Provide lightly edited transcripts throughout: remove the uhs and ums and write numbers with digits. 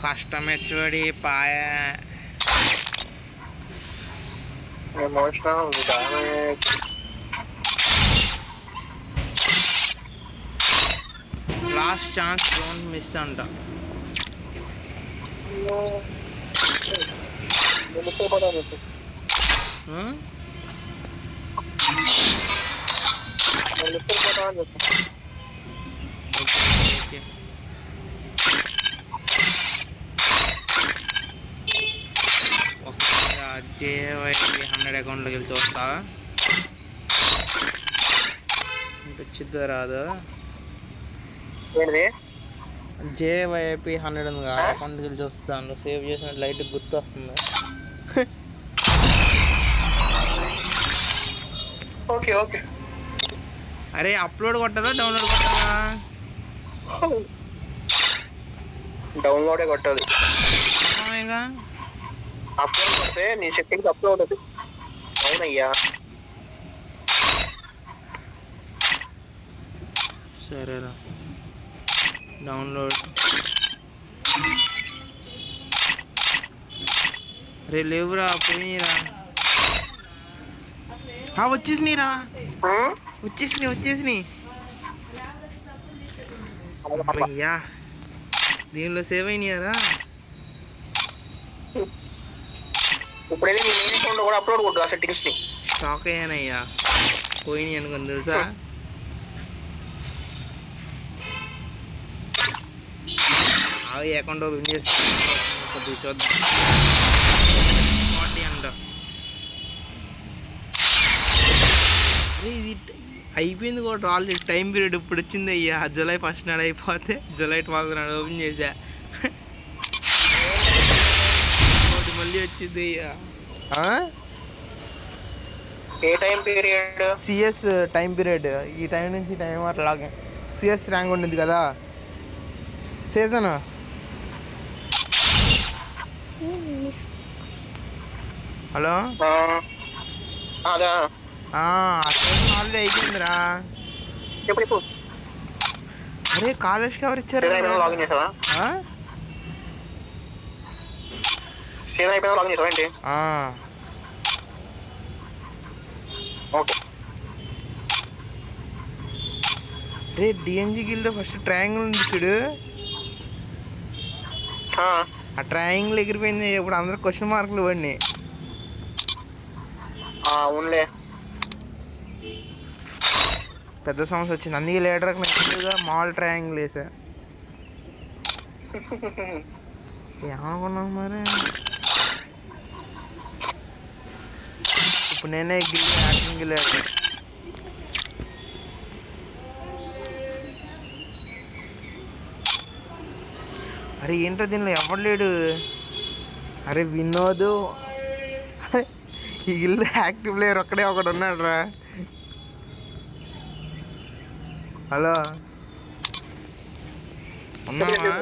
కష్టమెచ్చుడి పాయ emotional damage. Last chance don't miss అంట. JY 100 అకౌంట్లోకి వెళ్ళి చూస్తా వచ్చిద్దో రాదు. JYP 100 ఉంది అకౌంట్కి వెళ్ళి చూస్తాను. సేవ్ చేసిన లైట్ గుర్తు వస్తుంది. Okay okay. అరే అప్లోడ్ కొట్టాలా డౌన్లోడ్ కొట్టాలా? డౌన్లోడే కొట్టాలి. అప్లోడ్ కొడితే నీ సెట్టింగ్స్ అప్లోడ్ అవుతుంది. అవునయ్యా. సరేరా డౌన్లోడ్. రే లేవురా పోయిరా. వచ్చేసినాయిరా వచ్చేసినాయి. అయ్యా దీనిలో సేవ్ అయినాయారా? ఇప్పుడైతే నీ మెయిన్ అకౌంట్లో కూడా అప్లోడ్ కొట్టు ఆ సెట్టింగ్స్ని. షాక్ అయ్యానయ్యా పోయినాయి అనుకుని తెలుసా. అవి అకౌంట్ ఓపెన్ చేసి కొద్దిగా చూద్దాం. 40 అంట. అరే ఇది అయిపోయింది కూడా ఆల్రెడీ. టైం పీరియడ్ ఇప్పుడు వచ్చింది అయ్యా. జూలై 1 నాడు అయిపోతే జూలై 12 నాడు ఓపెన్ చేసా. మళ్ళీ వచ్చింది అయ్యా. ఏ time period? CS time period. ఈ టైం నుంచి టైం అట్లాగే సిఎస్ ర్యాంక్ ఉండింది కదా సీజన్. హలో సీజన్ ఆల్రెడీ అయిపోయిందిరా. అరే కాలేజ్కి ఎవరు ఇచ్చారు? లాగిన్ చేసావా? సీజన్ అయిపోయినా లాగిన్ చేసావా ఏంటి? ఓకే. రే డిఎన్జీ గిల్డ్ ఫస్ట్ ట్రయాంగిల్ ఉంది చూడు. ఆ ట్రయాంగిల్ ఎగిరిపోయింది. ఇప్పుడు అందరూ క్వశ్చన్ మార్కులు పడినాయి. అవునులే పెద్ద సమస్య వచ్చింది. అందుకే లీడర్కి నచ్చిందిగా మాల్ ట్రయాంగిల్ వేసా. ఏమనుకున్నాం మరి. ఇప్పుడు నేనే గిల్లి యాక్టింగ్ గిల్లాడు. అరే ఏంటో దీనిలో ఎవరు లేడు. అరే వినోద్ ఈ గిల్లు యాక్టివ్ ప్లేయర్ ఒక్కడే ఒకడు ఉన్నాడు రా. హలో ఉన్నావా?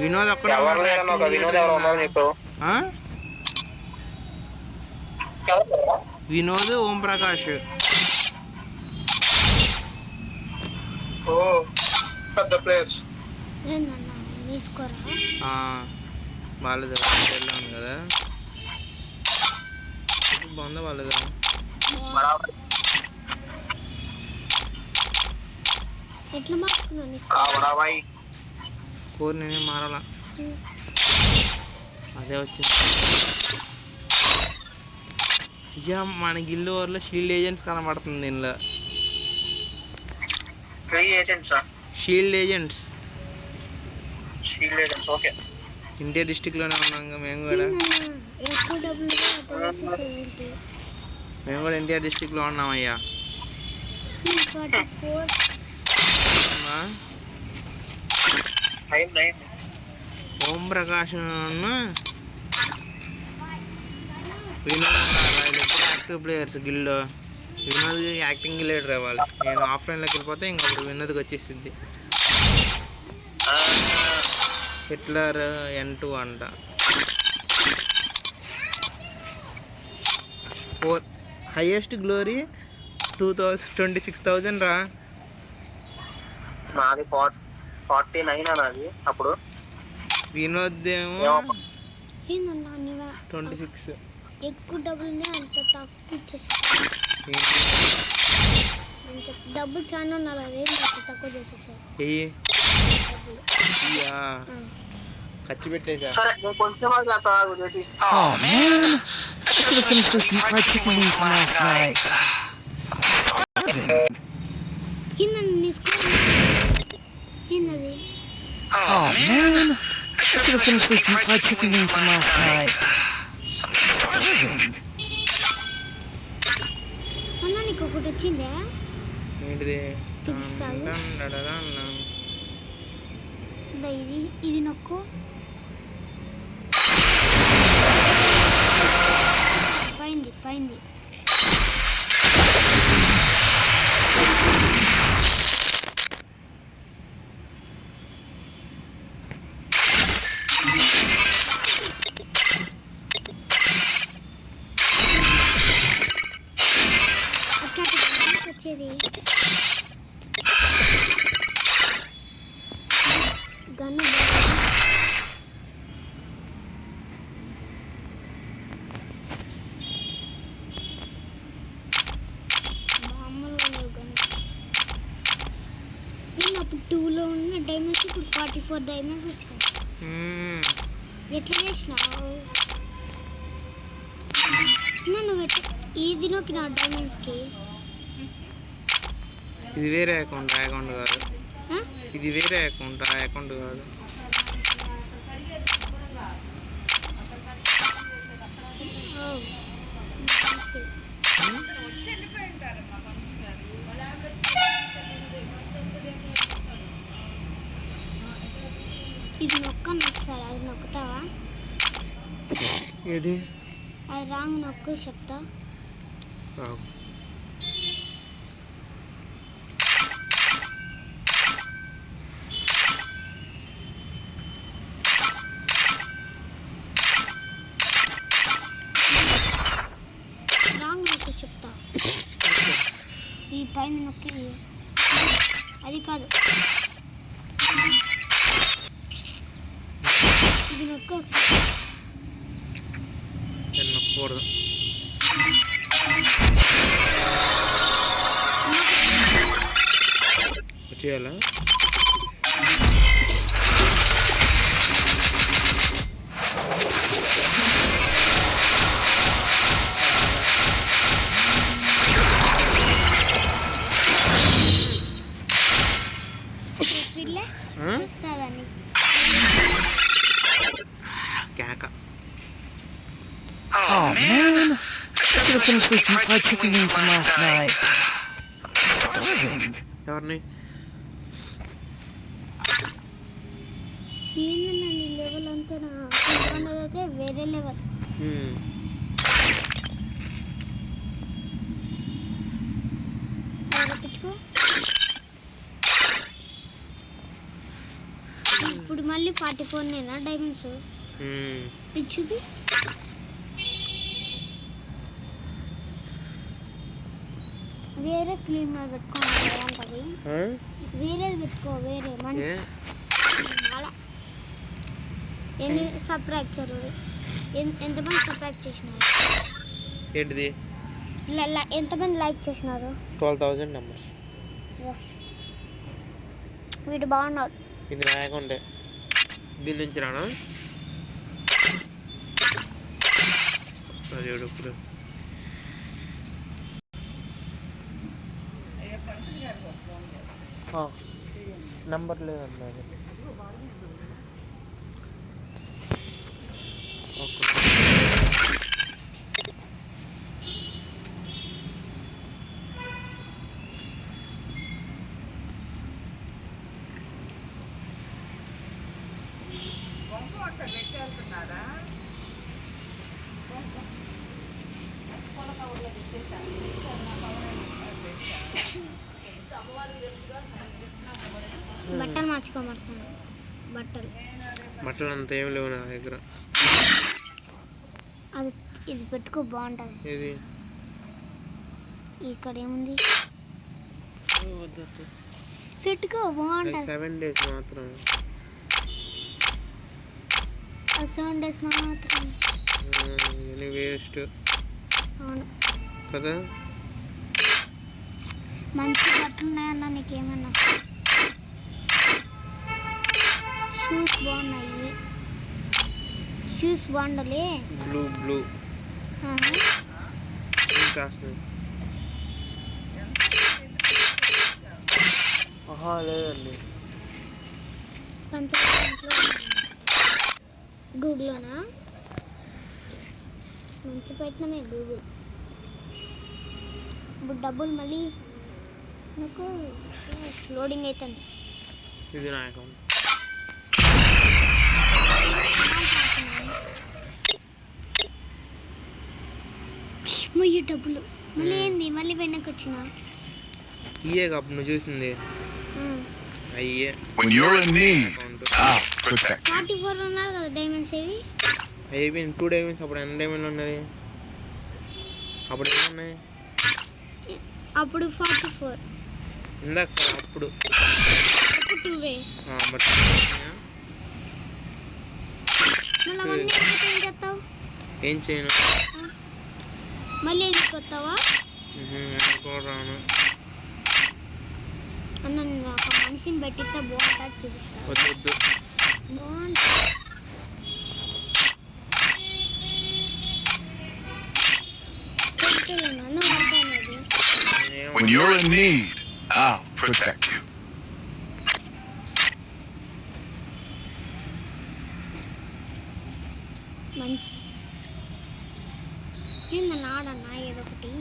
వినోద్ ఒక్కడే వినోద్ ఓం ప్రకాష్. పెద్ద ప్లేయర్స్. వాళ్ళది ఉంది కదా బాగుందా వాళ్ళదా? కోర్ నేనే మారాలా. అదే వచ్చింది. ఇక మన గిల్లు ఓవర్లో షీల్డ్ ఏజెంట్స్ కనబడుతుంది దీనిలో. Shield agents. ఓకే. ఇండియా డిస్టిక్లోనే ఉన్నాం మేము కూడా. ఇండియా డిస్టిక్లో ఉన్నామయ్యా. ఓం ప్రకాష్ వినోద్ వీళ్ళిద్దరు యాక్టివ్ ప్లేయర్స్ గిల్లో. వినోద్ యాక్టింగ్ లీడర్ అవ్వాలి. నేను ఆఫ్లైన్లోకి వెళ్ళిపోతే ఇంకొకటి వినోద్కి వచ్చేసింది. హిట్లర్ N2 అంట. 4 హైయెస్ట్ గ్లోరీ 26,000 రా. నాది 49 అన్నది అప్పుడు. వినోద్ ఏమో ఏమో. 26. ఎక్కువ డబ్బులు అంత తక్కువ ఇచ్చేసి డబ్బులు చాలా ఉన్నారు అదే అంత తక్కువ చేసేసారు డబ్బులు. ఇయ్యా ఖర్చు పెట్టేసా. సరే నేను కొంచెం అది అట్లా ఆగు చేసి. ఏందండి నీ స్కోర్ ఏంటది అన్న నీకు ఒకటి వచ్చిందే ఏంటిది? చూపిస్తావా? ఇది నొక్కు పైంది వచ్చేది గన్ను అప్పుడు 2లో ఉన్న డైమండ్స్ ఇప్పుడు 44 డైమండ్స్ వచ్చాయి. ఎట్లా చేసినావు నువ్వు? ఇది నొక్కి నా డైమండ్స్కి ఇది వేరే అకౌంట్ కాదు. ఇది వేరే అకౌంట్ కాదు. ఇది నొక్కను ఒకసారి, అది నొక్కుతావా? ఏది? అది రాంగ్ నొక్కు చెప్తా. రాంగ్ నొక్కు చెప్తా. ఈ పైన నొక్కి అది కాదు, ఇది నొక్కు ఒకసారి. నొక్కకూడదు. వచ్చేయాలా? వస్తుందని కేక. ఎవరిని? ఏంటన్నా నీ లెవెల్ అంతా అయితే వేరే లెవెల్. రప్పించుకో. ఇప్పుడు మళ్ళీ 44 నేనా డైమండ్స్ ఇచ్చుది. వేరే క్లీన్ పెట్టుకోవాలి బాగుంటుంది. వేరేది పెట్టుకో, వేరే మనిషి అలా. ఎన్ని సబ్స్క్రైబ్ ఎంతమంది సబ్స్క్రైబ్ చేసినారు? ఏంటిది? ఎంతమంది లైక్ చేసినారు? 12,000 మెంబర్స్. వీడు బాగున్నాడు. ఇది నా అకౌంటే. దీని నుంచి రానా? వస్తా చూడు ఇప్పుడు. నంబర్ లేదన్నా. ఓకే. బట్టలు మార్చుకోమర్చాను. బట్టలు అంత ఏం లేవు నా దగ్గర. అది ఇది పెట్టుకో బాగుంటుంది. ఇది ఇక్కడ ఏముంది? పెట్టుకో బాగుంటుంది 7 days మాత్రం. 7 days మాత్రం. ఇది వేస్ట్ అవును కదా. మంచి బట్టలు ఉన్నాయన్న నీకేమన్నా? షూస్ బాగున్నాయి. షూస్ బాగుండాలి. బ్లూ ఏం చేస్తున్నాయి? లేదండి. గూగుల్లోనా మంచి పెట్టినమే గూగుల్. ఇప్పుడు డబ్బులు మళ్ళీ నాకు లోడింగ్ అవుతుంది. ఇది నా అకౌంట్. మొయ్యి డబ్బులు మళ్ళీ ఏంది? మళ్ళీ వెనక్కి వచ్చిన ఇయే కప్పు నువ్వు చూసింది అయ్యే. When you're in need, I'll protect you. 44 ఉన్నారు కదా డైమండ్స్. ఏవి అయిపోయింది 2 డైమండ్స్. అప్పుడు ఎన్ని డైమండ్లు ఉన్నాయి? అప్పుడు ఎన్ని ఉన్నాయి? అప్పుడు 44. ఇందాక అప్పుడు 2 మరి మళ్ళీ అవన్నీ అయిపోతే ఏం చేస్తావు? ఏం చేయను. మళ్ళీ ఎందుకు వస్తావా? రాను. అన్న నేను ఒక మనిషిని పెట్టిస్తే బాగుంటుంది చూపిస్తా. వద్దు బాగుంటుంది. When you're in need, I'll protect you. మంచి ఏందన్నా ఆడన్నా ఏదో ఒకటి